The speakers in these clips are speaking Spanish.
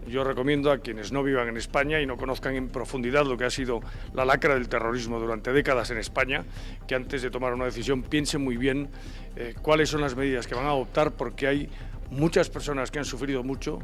Yo recomiendo a quienes no vivan en España y no conozcan en profundidad lo que ha sido la lacra del terrorismo durante décadas en España, que antes de tomar una decisión piensen muy bien cuáles son las medidas que van a adoptar, porque hay muchas personas que han sufrido mucho.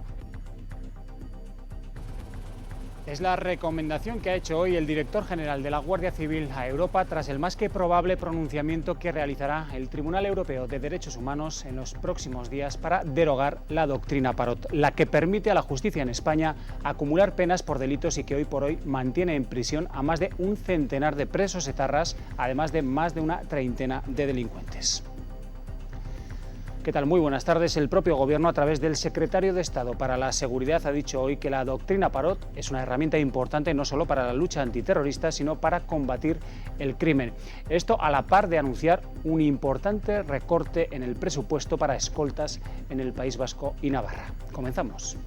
Es la recomendación que ha hecho hoy el director general de la Guardia Civil a Europa tras el más que probable pronunciamiento que realizará el Tribunal Europeo de Derechos Humanos en los próximos días para derogar la doctrina Parot, la que permite a la justicia en España acumular penas por delitos y que hoy por hoy mantiene en prisión a más de un centenar de presos etarras, además de más de una treintena de delincuentes. ¿Qué tal? Muy buenas tardes. El propio Gobierno, a través del secretario de Estado para la Seguridad, ha dicho hoy que la doctrina Parot es una herramienta importante no solo para la lucha antiterrorista, sino para combatir el crimen. Esto a la par de anunciar un importante recorte en el presupuesto para escoltas en el País Vasco y Navarra. Comenzamos.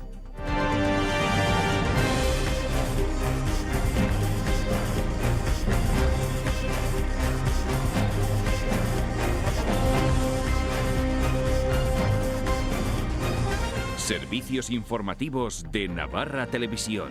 Servicios informativos de Navarra Televisión.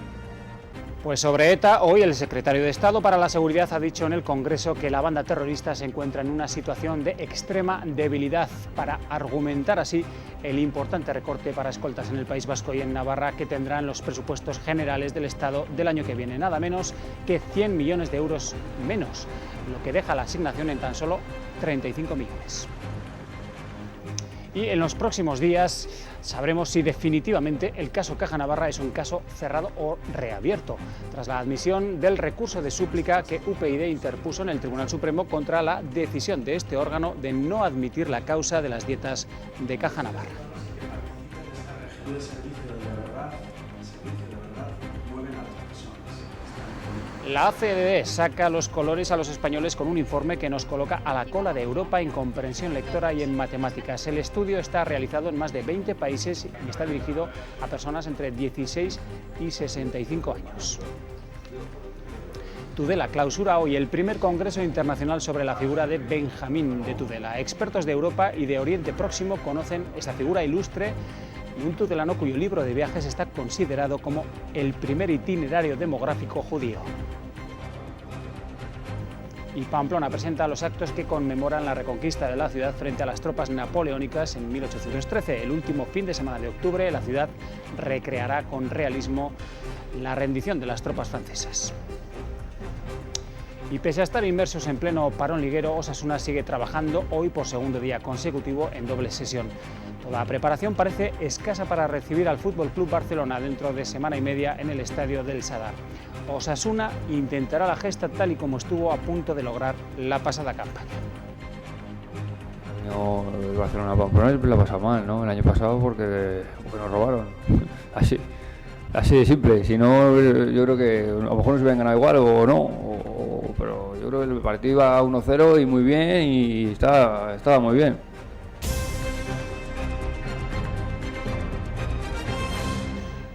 Pues sobre ETA, hoy el secretario de Estado para la Seguridad ha dicho en el Congreso que la banda terrorista se encuentra en una situación de extrema debilidad, para argumentar así el importante recorte para escoltas en el País Vasco y en Navarra que tendrán los presupuestos generales del Estado del año que viene, nada menos que 100 millones de euros menos, lo que deja la asignación en tan solo 35 millones. Y en los próximos días sabremos si definitivamente el caso Caja Navarra es un caso cerrado o reabierto, tras la admisión del recurso de súplica que UPyD interpuso en el Tribunal Supremo contra la decisión de este órgano de no admitir la causa de las dietas de Caja Navarra. La ACDD saca los colores a los españoles con un informe que nos coloca a la cola de Europa en comprensión lectora y en matemáticas. El estudio está realizado en más de 20 países y está dirigido a personas entre 16 y 65 años. Tudela clausura hoy el primer Congreso Internacional sobre la figura de Benjamín de Tudela. Expertos de Europa y de Oriente Próximo conocen esa figura ilustre y un tudelano cuyo libro de viajes está considerado como el primer itinerario demográfico judío. Y Pamplona presenta los actos que conmemoran la reconquista de la ciudad frente a las tropas napoleónicas en 1813. El último fin de semana de octubre, la ciudad recreará con realismo la rendición de las tropas francesas. Y pese a estar inmersos en pleno parón liguero, Osasuna sigue trabajando hoy por segundo día consecutivo en doble sesión. Toda la preparación parece escasa para recibir al FC Barcelona dentro de semana y media en el estadio del Sadar. Osasuna intentará la gesta tal y como estuvo a punto de lograr la pasada campaña. No, el Barcelona Pamplona lo ha pasado mal, ¿no? El año pasado porque nos robaron. Así de simple. Si no, yo creo que a lo mejor nos hubieran ganado igual o no. Pero yo creo que el partido iba 1-0 y muy bien y estaba muy bien.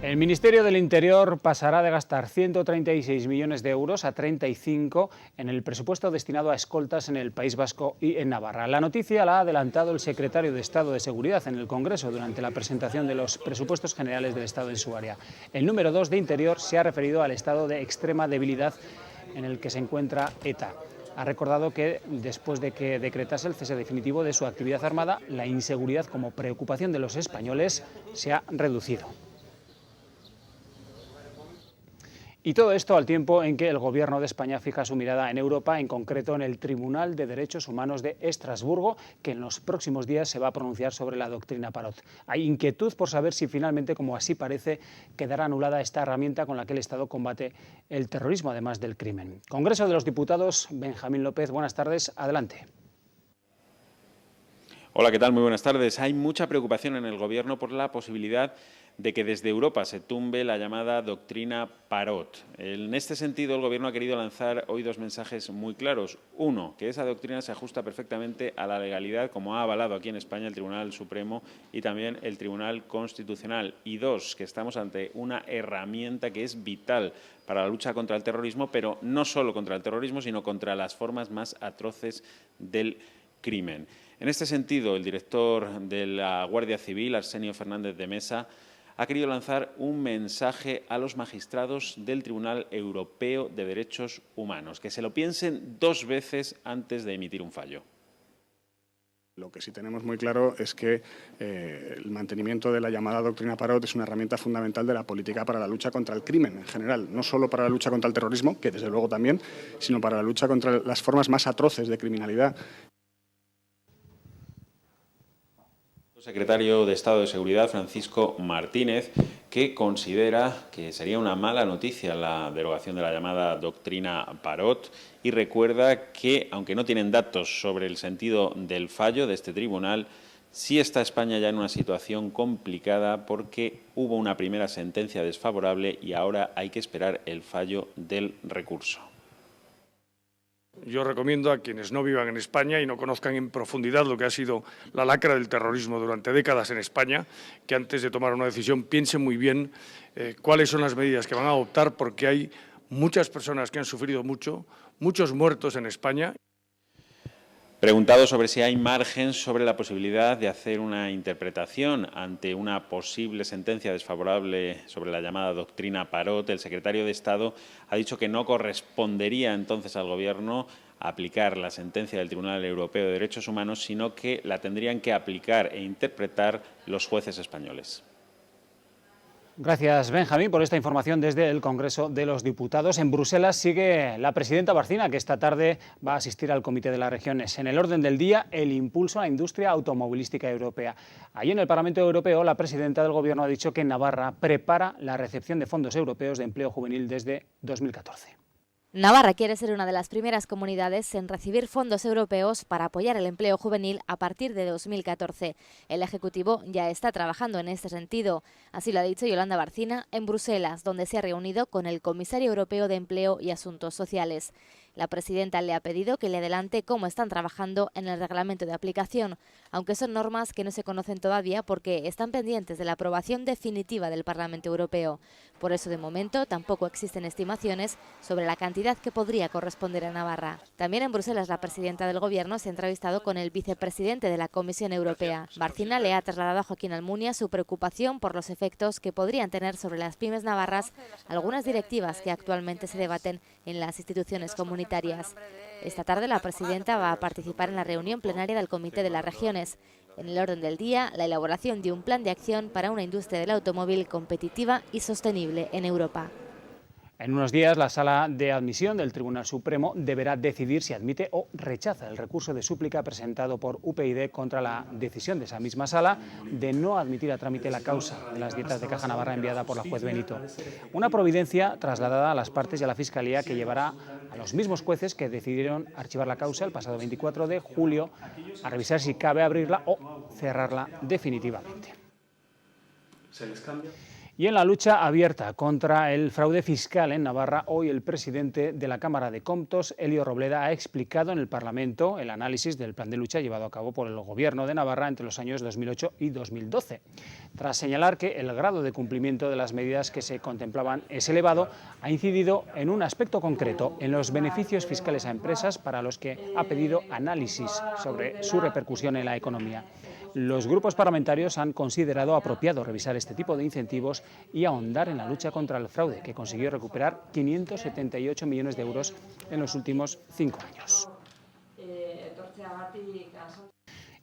El Ministerio del Interior pasará de gastar 136 millones de euros a 35 en el presupuesto destinado a escoltas en el País Vasco y en Navarra. La noticia la ha adelantado el secretario de Estado de Seguridad en el Congreso durante la presentación de los presupuestos generales del Estado en su área. El número 2 de Interior se ha referido al estado de extrema debilidad en el que se encuentra ETA. Ha recordado que después de que decretase el cese definitivo de su actividad armada, la inseguridad como preocupación de los españoles se ha reducido. Y todo esto al tiempo en que el Gobierno de España fija su mirada en Europa, en concreto en el Tribunal de Derechos Humanos de Estrasburgo, que en los próximos días se va a pronunciar sobre la doctrina Parot. Hay inquietud por saber si finalmente, como así parece, quedará anulada esta herramienta con la que el Estado combate el terrorismo, además del crimen. Congreso de los Diputados, Benjamín López, buenas tardes, adelante. Hola, ¿qué tal? Muy buenas tardes. Hay mucha preocupación en el Gobierno por la posibilidad de que desde Europa se tumbe la llamada doctrina Parot. En este sentido, el Gobierno ha querido lanzar hoy dos mensajes muy claros. Uno, que esa doctrina se ajusta perfectamente a la legalidad, como ha avalado aquí en España el Tribunal Supremo y también el Tribunal Constitucional. Y dos, que estamos ante una herramienta que es vital para la lucha contra el terrorismo, pero no solo contra el terrorismo, sino contra las formas más atroces del crimen. En este sentido, el director de la Guardia Civil, Arsenio Fernández de Mesa, ha querido lanzar un mensaje a los magistrados del Tribunal Europeo de Derechos Humanos, que se lo piensen 2 veces antes de emitir un fallo. Lo que sí tenemos muy claro es que el mantenimiento de la llamada doctrina Parot es una herramienta fundamental de la política para la lucha contra el crimen en general, no solo para la lucha contra el terrorismo, que desde luego también, sino para la lucha contra las formas más atroces de criminalidad. Secretario de Estado de Seguridad, Francisco Martínez, que considera que sería una mala noticia la derogación de la llamada doctrina Parot y recuerda que, aunque no tienen datos sobre el sentido del fallo de este tribunal, sí está España ya en una situación complicada porque hubo una primera sentencia desfavorable y ahora hay que esperar el fallo del recurso. Yo recomiendo a quienes no vivan en España y no conozcan en profundidad lo que ha sido la lacra del terrorismo durante décadas en España, que antes de tomar una decisión piensen muy bien cuáles son las medidas que van a adoptar, porque hay muchas personas que han sufrido mucho, muchos muertos en España. Preguntado sobre si hay margen sobre la posibilidad de hacer una interpretación ante una posible sentencia desfavorable sobre la llamada doctrina Parot, el secretario de Estado ha dicho que no correspondería entonces al Gobierno aplicar la sentencia del Tribunal Europeo de Derechos Humanos, sino que la tendrían que aplicar e interpretar los jueces españoles. Gracias, Benjamín, por esta información desde el Congreso de los Diputados. En Bruselas sigue la presidenta Barcina, que esta tarde va a asistir al Comité de las Regiones. En el orden del día, el impulso a la industria automovilística europea. Allí en el Parlamento Europeo, la presidenta del Gobierno ha dicho que Navarra prepara la recepción de fondos europeos de empleo juvenil desde 2014. Navarra quiere ser una de las primeras comunidades en recibir fondos europeos para apoyar el empleo juvenil a partir de 2014. El Ejecutivo ya está trabajando en este sentido. Así lo ha dicho Yolanda Barcina en Bruselas, donde se ha reunido con el Comisario Europeo de Empleo y Asuntos Sociales. La presidenta le ha pedido que le adelante cómo están trabajando en el reglamento de aplicación, aunque son normas que no se conocen todavía porque están pendientes de la aprobación definitiva del Parlamento Europeo. Por eso, de momento, tampoco existen estimaciones sobre la cantidad que podría corresponder a Navarra. También en Bruselas, la presidenta del Gobierno se ha entrevistado con el vicepresidente de la Comisión Europea. Barcina le ha trasladado a Joaquín Almunia su preocupación por los efectos que podrían tener sobre las pymes navarras algunas directivas que actualmente se debaten en las instituciones comunitarias. Esta tarde la presidenta va a participar en la reunión plenaria del Comité de las Regiones. En el orden del día, la elaboración de un plan de acción para una industria del automóvil competitiva y sostenible en Europa. En unos días, la Sala de Admisión del Tribunal Supremo deberá decidir si admite o rechaza el recurso de súplica presentado por UPyD contra la decisión de esa misma sala de no admitir a trámite la causa de las dietas de Caja Navarra enviada por la juez Benito. Una providencia trasladada a las partes y a la Fiscalía que llevará a los mismos jueces que decidieron archivar la causa el pasado 24 de julio a revisar si cabe abrirla o cerrarla definitivamente. Y en la lucha abierta contra el fraude fiscal en Navarra, hoy el presidente de la Cámara de Comptos, Elio Robleda, ha explicado en el Parlamento el análisis del plan de lucha llevado a cabo por el Gobierno de Navarra entre los años 2008 y 2012. Tras señalar que el grado de cumplimiento de las medidas que se contemplaban es elevado, ha incidido en un aspecto concreto, en los beneficios fiscales a empresas para los que ha pedido análisis sobre su repercusión en la economía. Los grupos parlamentarios han considerado apropiado revisar este tipo de incentivos y ahondar en la lucha contra el fraude, que consiguió recuperar 578 millones de euros en los últimos 5 años.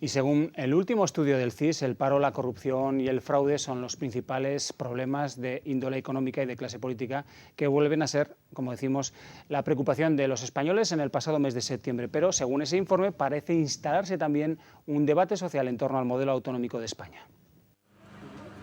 Y según el último estudio del CIS, el paro, la corrupción y el fraude son los principales problemas de índole económica y de clase política que vuelven a ser, como decimos, la preocupación de los españoles en el pasado mes de septiembre. Pero, según ese informe, parece instalarse también un debate social en torno al modelo autonómico de España.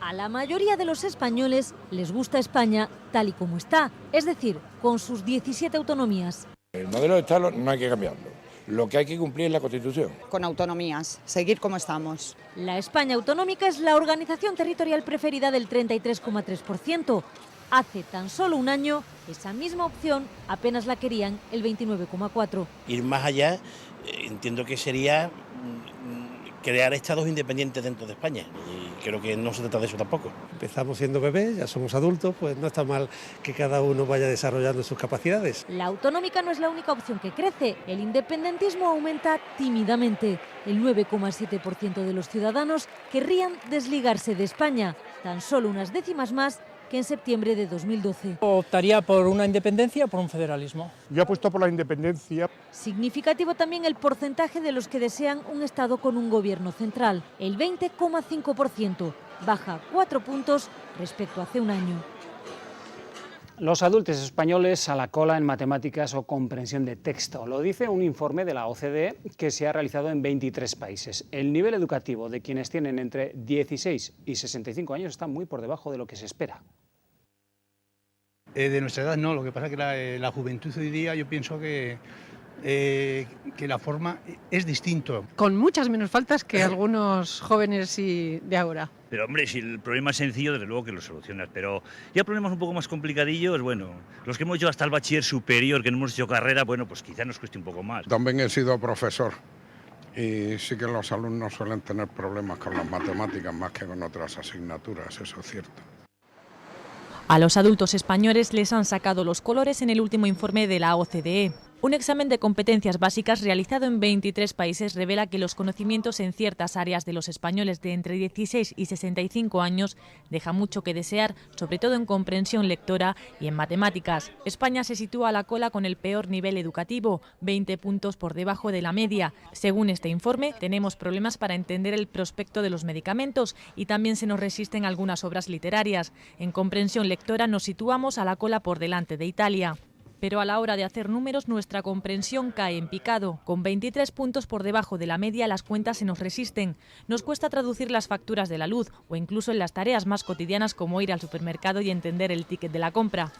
A la mayoría de los españoles les gusta España tal y como está, es decir, con sus 17 autonomías. El modelo de Estado no hay que cambiarlo. Lo que hay que cumplir es la Constitución. Con autonomías, seguir como estamos. La España autonómica es la organización territorial preferida del 33,3%. Hace tan solo un año, esa misma opción apenas la querían el 29,4%. Ir más allá, entiendo que sería crear estados independientes dentro de España. Y creo que no se trata de eso tampoco. Empezamos siendo bebés, ya somos adultos, pues no está mal que cada uno vaya desarrollando sus capacidades. La autonómica no es la única opción que crece. El independentismo aumenta tímidamente. El 9,7% de los ciudadanos querrían desligarse de España. tan solo unas décimas más que en septiembre de 2012. Optaría por una independencia o por un federalismo. Yo apuesto por la independencia. Significativo también el porcentaje de los que desean un Estado con un gobierno central, el 20,5%, baja 4 puntos respecto a hace un año. Los adultos españoles a la cola en matemáticas o comprensión de texto. Lo dice un informe de la OCDE que se ha realizado en 23 países. El nivel educativo de quienes tienen entre 16 y 65 años está muy por debajo de lo que se espera. De nuestra edad no, lo que pasa es que la juventud hoy día yo pienso que la forma es distinto. Con muchas menos faltas que algunos jóvenes de ahora. Pero hombre, si el problema es sencillo, desde luego que lo solucionas, pero ya problemas un poco más complicadillos, bueno, los que hemos hecho hasta el bachiller superior, que no hemos hecho carrera, bueno, pues quizá nos cueste un poco más. También he sido profesor y sí que los alumnos suelen tener problemas con las matemáticas más que con otras asignaturas, eso es cierto. A los adultos españoles les han sacado los colores en el último informe de la OCDE. Un examen de competencias básicas realizado en 23 países revela que los conocimientos en ciertas áreas de los españoles de entre 16 y 65 años dejan mucho que desear, sobre todo en comprensión lectora y en matemáticas. España se sitúa a la cola con el peor nivel educativo, 20 puntos por debajo de la media. Según este informe, tenemos problemas para entender el prospecto de los medicamentos y también se nos resisten algunas obras literarias. En comprensión lectora nos situamos a la cola por delante de Italia. Pero a la hora de hacer números nuestra comprensión cae en picado. Con 23 puntos por debajo de la media las cuentas se nos resisten. Nos cuesta traducir las facturas de la luz o incluso en las tareas más cotidianas como ir al supermercado y entender el ticket de la compra.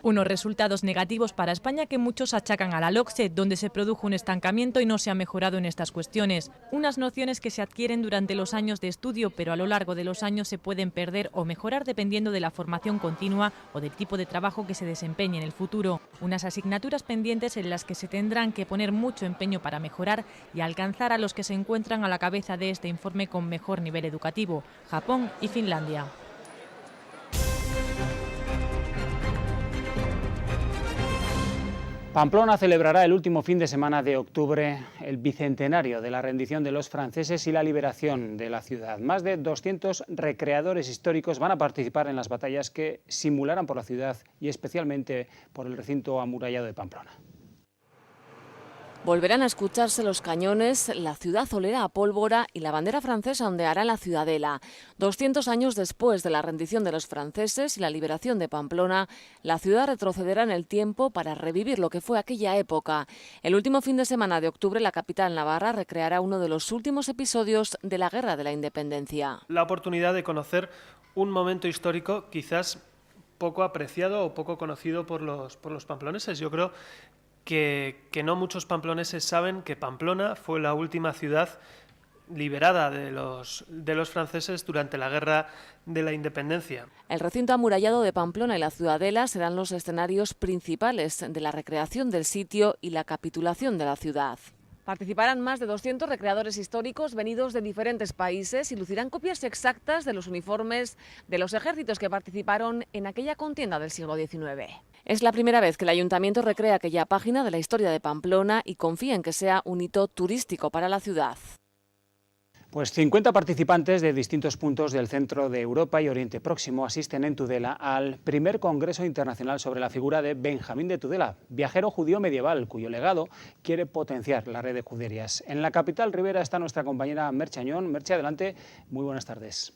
Unos resultados negativos para España que muchos achacan a la LOCSE, donde se produjo un estancamiento y no se ha mejorado en estas cuestiones. Unas nociones que se adquieren durante los años de estudio, pero a lo largo de los años se pueden perder o mejorar dependiendo de la formación continua o del tipo de trabajo que se desempeñe en el futuro. Unas asignaturas pendientes en las que se tendrán que poner mucho empeño para mejorar y alcanzar a los que se encuentran a la cabeza de este informe con mejor nivel educativo, Japón y Finlandia. Pamplona celebrará el último fin de semana de octubre el bicentenario de la rendición de los franceses y la liberación de la ciudad. Más de 200 recreadores históricos van a participar en las batallas que simularán por la ciudad y especialmente por el recinto amurallado de Pamplona. Volverán a escucharse los cañones, la ciudad olerá a pólvora y la bandera francesa ondeará en la ciudadela. 200 años después de la rendición de los franceses y la liberación de Pamplona, la ciudad retrocederá en el tiempo para revivir lo que fue aquella época. El último fin de semana de octubre, la capital navarra recreará uno de los últimos episodios de la Guerra de la Independencia. La oportunidad de conocer un momento histórico quizás poco apreciado o poco conocido por los pamploneses. Yo creo que no muchos pamploneses saben que Pamplona fue la última ciudad liberada de los franceses durante la Guerra de la Independencia. El recinto amurallado de Pamplona y la ciudadela serán los escenarios principales de la recreación del sitio y la capitulación de la ciudad. Participarán más de 200 recreadores históricos venidos de diferentes países y lucirán copias exactas de los uniformes de los ejércitos que participaron en aquella contienda del siglo XIX. Es la primera vez que el ayuntamiento recrea aquella página de la historia de Pamplona y confía en que sea un hito turístico para la ciudad. Pues 50 participantes de distintos puntos del centro de Europa y Oriente Próximo asisten en Tudela al primer Congreso Internacional sobre la figura de Benjamín de Tudela, viajero judío medieval cuyo legado quiere potenciar la red de juderías. En la capital ribera está nuestra compañera Merche Añón. Merche, adelante, muy buenas tardes.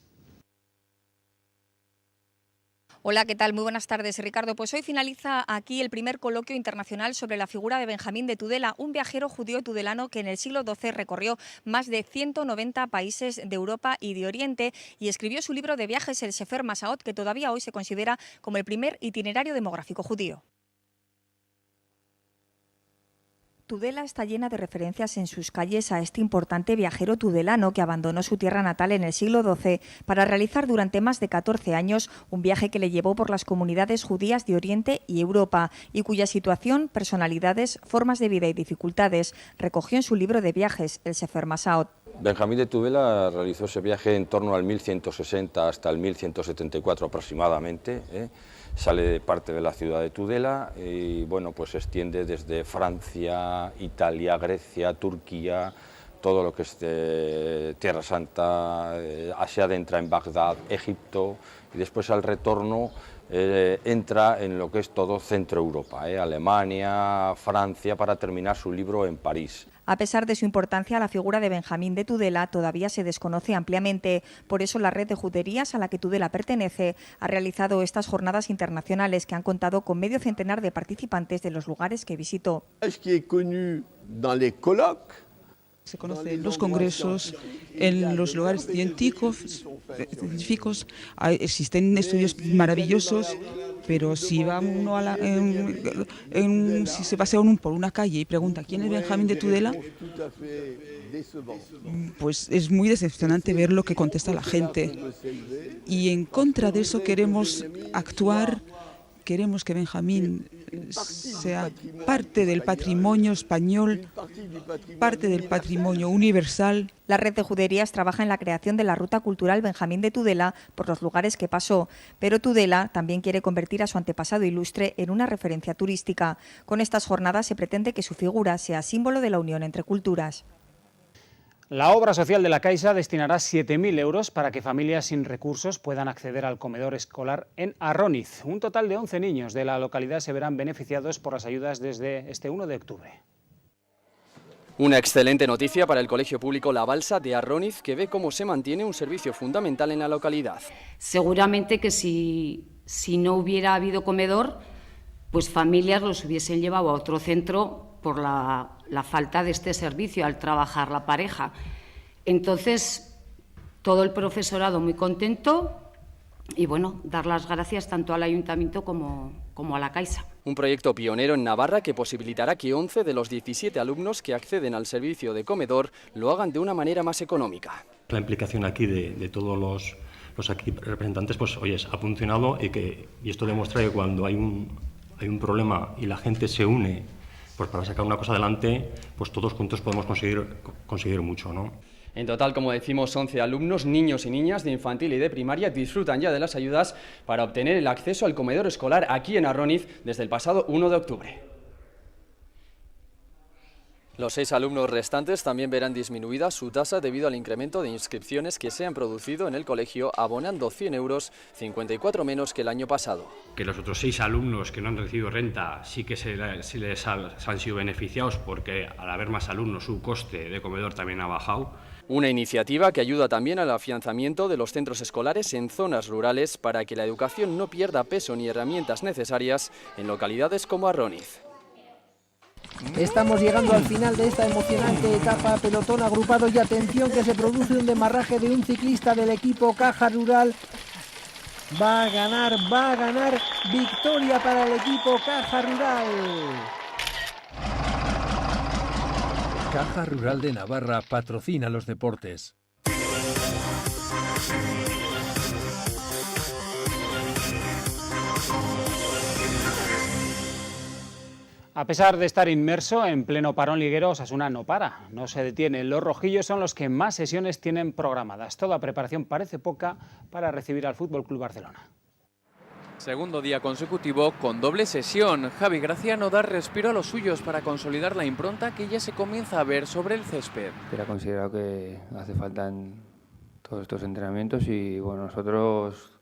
Hola, ¿qué tal? Muy buenas tardes, Ricardo. Pues hoy finaliza aquí el primer coloquio internacional sobre la figura de Benjamín de Tudela, un viajero judío tudelano que en el siglo XII recorrió más de 190 países de Europa y de Oriente y escribió su libro de viajes, el Sefer Masaot, que todavía hoy se considera como el primer itinerario demográfico judío. Tudela está llena de referencias en sus calles a este importante viajero tudelano que abandonó su tierra natal en el siglo XII para realizar durante más de 14 años un viaje que le llevó por las comunidades judías de Oriente y Europa y cuya situación, personalidades, formas de vida y dificultades recogió en su libro de viajes, el Sefer Masaot. Benjamín de Tudela realizó ese viaje en torno al 1160 hasta el 1174 aproximadamente, Sale de parte de la ciudad de Tudela y bueno, pues se extiende desde Francia, Italia, Grecia, Turquía, todo lo que es Tierra Santa, se adentra en Bagdad, Egipto, y después al retorno entra en lo que es todo Centro Europa, Alemania, Francia, para terminar su libro en París. A pesar de su importancia, la figura de Benjamín de Tudela todavía se desconoce ampliamente. Por eso la red de juderías a la que Tudela pertenece ha realizado estas jornadas internacionales que han contado con medio centenar de participantes de los lugares que visitó. Se conocen los congresos, en los lugares científicos existen estudios maravillosos, pero si va uno si se pasea uno por una calle y pregunta ¿quién es Benjamín de Tudela?, pues es muy decepcionante ver lo que contesta la gente. Y en contra de eso queremos actuar. Queremos que Benjamín sea parte del patrimonio español, parte del patrimonio universal. La red de juderías trabaja en la creación de la ruta cultural Benjamín de Tudela por los lugares que pasó, pero Tudela también quiere convertir a su antepasado ilustre en una referencia turística. Con estas jornadas se pretende que su figura sea símbolo de la unión entre culturas. La obra social de la Caixa destinará 7.000 euros para que familias sin recursos puedan acceder al comedor escolar en Arróniz. Un total de 11 niños de la localidad se verán beneficiados por las ayudas desde este 1 de octubre. Una excelente noticia para el Colegio Público La Balsa de Arróniz, que ve cómo se mantiene un servicio fundamental en la localidad. Seguramente que si no hubiera habido comedor, pues familias los hubiesen llevado a otro centro por la falta de este servicio al trabajar la pareja. Entonces, todo el profesorado muy contento y, bueno, dar las gracias tanto al Ayuntamiento como a la Caixa. Un proyecto pionero en Navarra que posibilitará que 11 de los 17 alumnos que acceden al servicio de comedor lo hagan de una manera más económica. La implicación aquí de todos los aquí representantes, pues oye, ha funcionado y esto demuestra que cuando hay un problema y la gente se une pues para sacar una cosa adelante, pues todos juntos podemos conseguir mucho, ¿no? En total, como decimos, 11 alumnos, niños y niñas de infantil y de primaria disfrutan ya de las ayudas para obtener el acceso al comedor escolar aquí en Arróniz desde el pasado 1 de octubre. Los 6 alumnos restantes también verán disminuida su tasa debido al incremento de inscripciones que se han producido en el colegio, abonando 100 euros, 54 menos que el año pasado. Que los otros 6 alumnos que no han recibido renta sí que se les han sido beneficiados porque al haber más alumnos su coste de comedor también ha bajado. Una iniciativa que ayuda también al afianzamiento de los centros escolares en zonas rurales para que la educación no pierda peso ni herramientas necesarias en localidades como Arróniz. Estamos llegando al final de esta emocionante etapa, pelotón agrupado y atención que se produce un demarraje de un ciclista del equipo Caja Rural. Va a ganar, victoria para el equipo Caja Rural. Caja Rural de Navarra patrocina los deportes. A pesar de estar inmerso en pleno parón liguero, Osasuna no para, no se detiene. Los rojillos son los que más sesiones tienen programadas. Toda preparación parece poca para recibir al FC Barcelona. Segundo día consecutivo con doble sesión. Javi Gracia no da respiro a los suyos para consolidar la impronta que ya se comienza a ver sobre el césped. Pero he considerado que hace falta en todos estos entrenamientos y bueno, nosotros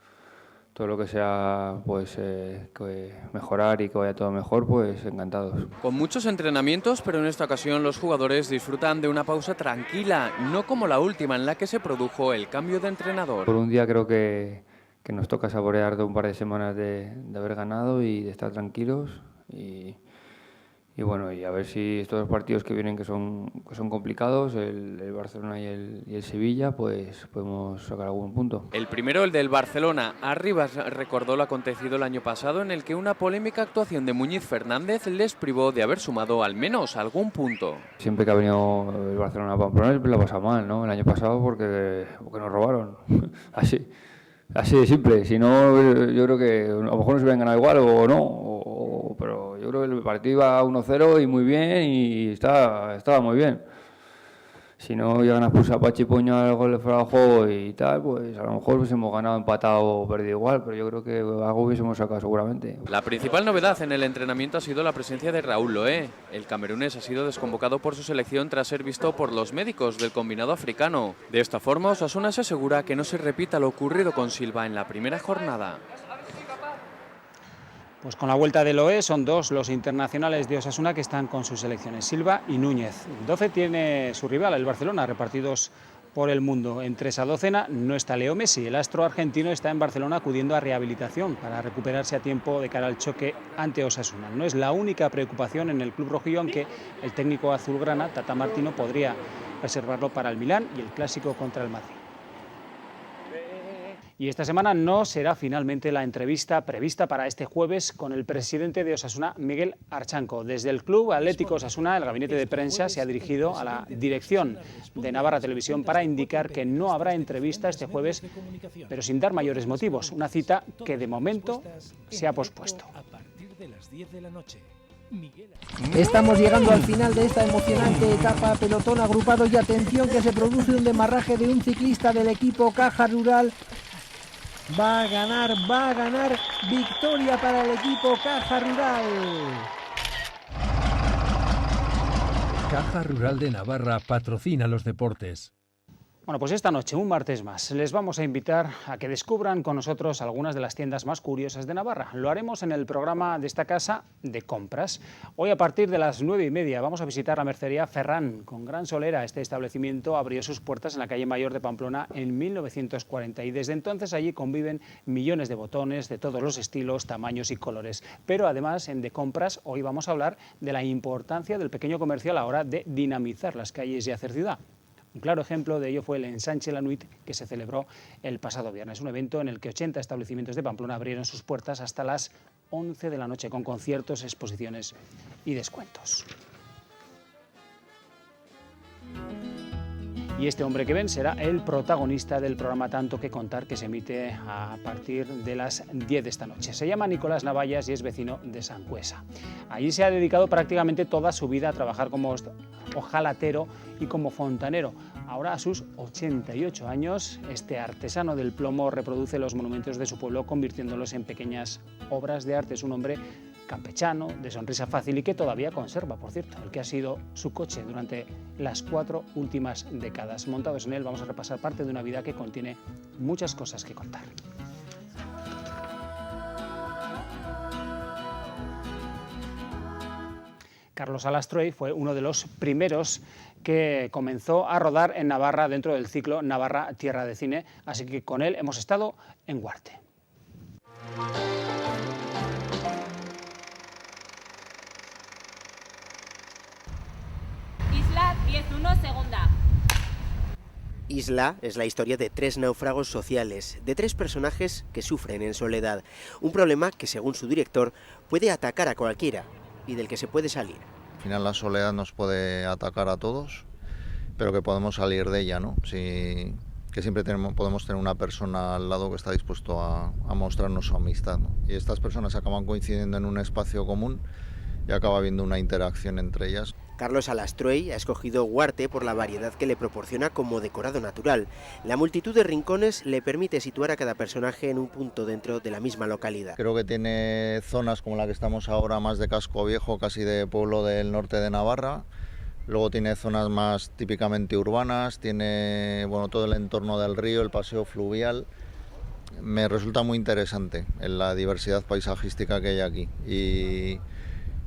todo lo que sea pues que mejorar y que vaya todo mejor, pues encantados. Con muchos entrenamientos, pero en esta ocasión los jugadores disfrutan de una pausa tranquila, no como la última en la que se produjo el cambio de entrenador. Por un día creo que nos toca saborear de un par de semanas de haber ganado y de estar tranquilos y bueno, y a ver si estos dos partidos que vienen que son complicados, el Barcelona y el Sevilla, pues podemos sacar algún punto. El primero, el del Barcelona. Arribas recordó lo acontecido el año pasado en el que una polémica actuación de Muñiz Fernández les privó de haber sumado al menos algún punto. Siempre que ha venido el Barcelona a Pamplona lo ha pasado mal, ¿no? El año pasado porque nos robaron, así de simple. Si no, yo creo que a lo mejor nos hubieran ganado igual o no, pero yo creo que el partido iba 1-0 y muy bien y estaba muy bien. si no llegan a expulsar a Pachipoño al gol de fuera de juego y tal, pues a lo mejor hubiésemos ganado, empatado o perdido igual, pero yo creo que algo hubiésemos sacado seguramente. La principal novedad en el entrenamiento ha sido la presencia de Raúl Loé. El camerunés ha sido desconvocado por su selección tras ser visto por los médicos del combinado africano. De esta forma, Osasuna se asegura que no se repita lo ocurrido con Silva en la primera jornada. Pues con la vuelta de Loé son 2 los internacionales de Osasuna que están con sus selecciones, Silva y Núñez. 12 tiene su rival, el Barcelona, repartidos por el mundo. Entre esa docena no está Leo Messi. El astro argentino está en Barcelona acudiendo a rehabilitación para recuperarse a tiempo de cara al choque ante Osasuna. No es la única preocupación en el club rojillo, aunque el técnico azulgrana, Tata Martino, podría reservarlo para el Milán y el clásico contra el Madrid. Y esta semana no será finalmente la entrevista prevista para este jueves con el presidente de Osasuna, Miguel Archanco. Desde el Club Atlético Osasuna, el gabinete de prensa se ha dirigido a la dirección de Navarra Televisión para indicar que no habrá entrevista este jueves, pero sin dar mayores motivos. Una cita que de momento se ha pospuesto. Estamos llegando al final de esta emocionante etapa, pelotón agrupado y atención que se produce un demarraje de un ciclista del equipo Caja Rural. Va a ganar, victoria para el equipo Caja Rural. Caja Rural de Navarra patrocina los deportes. Bueno, pues esta noche, un martes más, les vamos a invitar a que descubran con nosotros algunas de las tiendas más curiosas de Navarra. Lo haremos en el programa de esta casa de compras. Hoy a partir de las 9:30 vamos a visitar la mercería Ferran, con gran solera. Este establecimiento abrió sus puertas en la calle Mayor de Pamplona en 1940 y desde entonces allí conviven millones de botones de todos los estilos, tamaños y colores. Pero además en De Compras hoy vamos a hablar de la importancia del pequeño comercio a la hora de dinamizar las calles y hacer ciudad. Un claro ejemplo de ello fue el Ensanche La Nuit, que se celebró el pasado viernes, un evento en el que 80 establecimientos de Pamplona abrieron sus puertas hasta las 11 de la noche, con conciertos, exposiciones y descuentos. Y este hombre que ven será el protagonista del programa Tanto que Contar, que se emite a partir de las 10 de esta noche. Se llama Nicolás Navallas y es vecino de Sangüesa. Allí se ha dedicado prácticamente toda su vida a trabajar como hojalatero y como fontanero. Ahora, a sus 88 años, este artesano del plomo reproduce los monumentos de su pueblo, convirtiéndolos en pequeñas obras de arte. Es un hombre campechano, de sonrisa fácil y que todavía conserva, por cierto, el que ha sido su coche durante las 4 últimas décadas. Montados en él vamos a repasar parte de una vida que contiene muchas cosas que contar. Carlos Alastruey fue uno de los primeros que comenzó a rodar en Navarra dentro del ciclo Navarra Tierra de Cine, así que con él hemos estado en Huarte. Isla 10-1, segunda. Isla es la historia de 3 náufragos sociales, de 3 personajes que sufren en soledad. Un problema que, según su director, puede atacar a cualquiera y del que se puede salir. Al final la soledad nos puede atacar a todos, pero que podemos salir de ella, ¿no? Que siempre podemos tener una persona al lado que está dispuesto a mostrarnos su amistad, ¿no? Y estas personas acaban coincidiendo en un espacio común y acaba habiendo una interacción entre ellas. Carlos Alastruey ha escogido Huarte por la variedad que le proporciona como decorado natural. La multitud de rincones le permite situar a cada personaje en un punto dentro de la misma localidad. Creo que tiene zonas como la que estamos ahora, más de casco viejo, casi de pueblo del norte de Navarra. Luego tiene zonas más típicamente urbanas, tiene todo el entorno del río, el paseo fluvial. Me resulta muy interesante en la diversidad paisajística que hay aquí.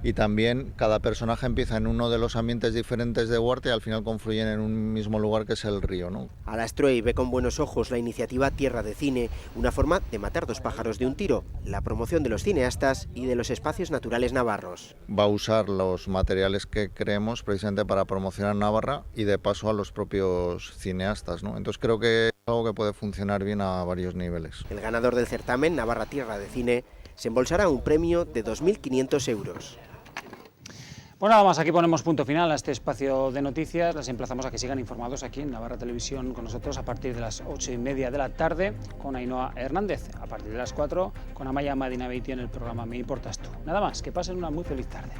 Y también cada personaje empieza en uno de los ambientes diferentes de Huarte y al final confluyen en un mismo lugar que es el río, ¿no? Alastruey ve con buenos ojos la iniciativa Tierra de Cine, una forma de matar 2 pájaros de un tiro, la promoción de los cineastas y de los espacios naturales navarros. Va a usar los materiales que creemos precisamente para promocionar Navarra y de paso a los propios cineastas, ¿no? Entonces creo que es algo que puede funcionar bien a varios niveles. El ganador del certamen, Navarra Tierra de Cine, se embolsará un premio de 2.500 euros. Pues nada más, aquí ponemos punto final a este espacio de noticias. Les emplazamos a que sigan informados aquí en Navarra Televisión con nosotros a partir de las 8:30 de la tarde con Ainhoa Hernández, a partir de las 4 con Amaya Madinabeiti en el programa Me Importas Tú. Nada más, que pasen una muy feliz tarde.